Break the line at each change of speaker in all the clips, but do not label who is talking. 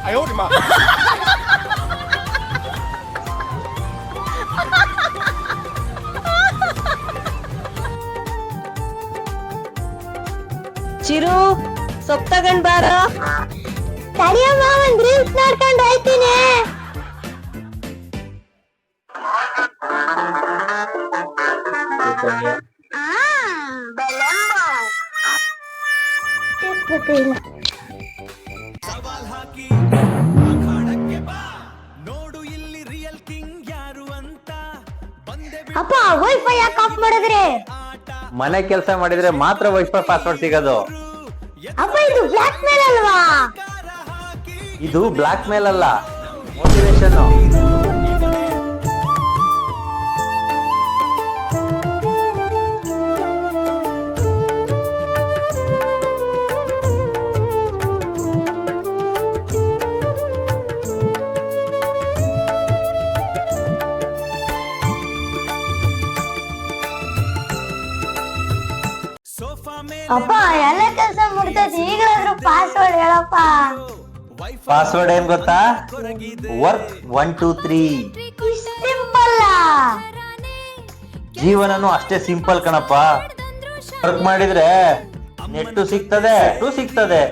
哎呦我的妈！
ಚಿರು ಸೊಪ್ಪು ತಗೊಂಡ್ ಬಾರ.
ತಡಿಯಮ್ಮ, ಒಂದ್ ರೀಲ್ಸ್ ನೋಡ್ಕೊಂಡು ಹೋಯ್ತೀನಿ. ಅಪ್ಪ ವೈಫೈ ಯಾಕೆ ಆಫ್ ಮಾಡಿದ್ರಿ?
ಮನೆ ಕೆಲಸ ಮಾಡಿದ್ರೆ ಮಾತ್ರ ವೈಫೈ ಪಾಸ್ವರ್ಡ್ ಸಿಗೋದು.
ಅಪ್ಪ ಇದು ಬ್ಲಾಕ್ ಮೇಲ್ ಅಲ್ವಾ?
ಇದು ಬ್ಲಾಕ್ ಮೇಲ್ ಅಲ್ಲ, ಮೋಟಿವೇಶನ್.
ಅಪ್ಪ ಎಲ್ಲ ಕೆಲಸ ಮುಗ್ದೈತಿ, ಈಗಲಾದ್ರೂ ಪಾಸ್ವರ್ಡ್ ಹೇಳಪ್ಪ.
ಪಾಸ್ವರ್ಡ್ ಏನ್ ಗೊತ್ತಾ? ವರ್ಕ್ 1 2 3.
ಸಿಂಪಲ್.
ಜೀವನನು ಅಷ್ಟೇ ಸಿಂಪಲ್ ಕಣಪ್ಪ. ವರ್ಕ್ ಮಾಡಿದ್ರೆ ನೆಟ್ಟು ಸಿಗ್ತದೆ, ಸಿಗ್ತದೆ.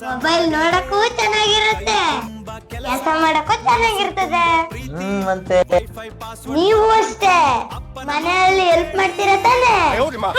ಮೊಬೈಲ್ ನೋಡಕ್ಕೂ ಚೆನ್ನಾಗಿರುತ್ತೆ, ಕೆಲಸ ಮಾಡಕ್ಕೂ ಚೆನ್ನಾಗಿರ್ತದೆ.
ಮತ್ತೆ
ನೀವು ಅಷ್ಟೇ ಮನೆಯಲ್ಲಿ ಹೆಲ್ಪ್ ಮಾಡ್ತೀರಾ ತಾನೆ?
哎呦我的妈！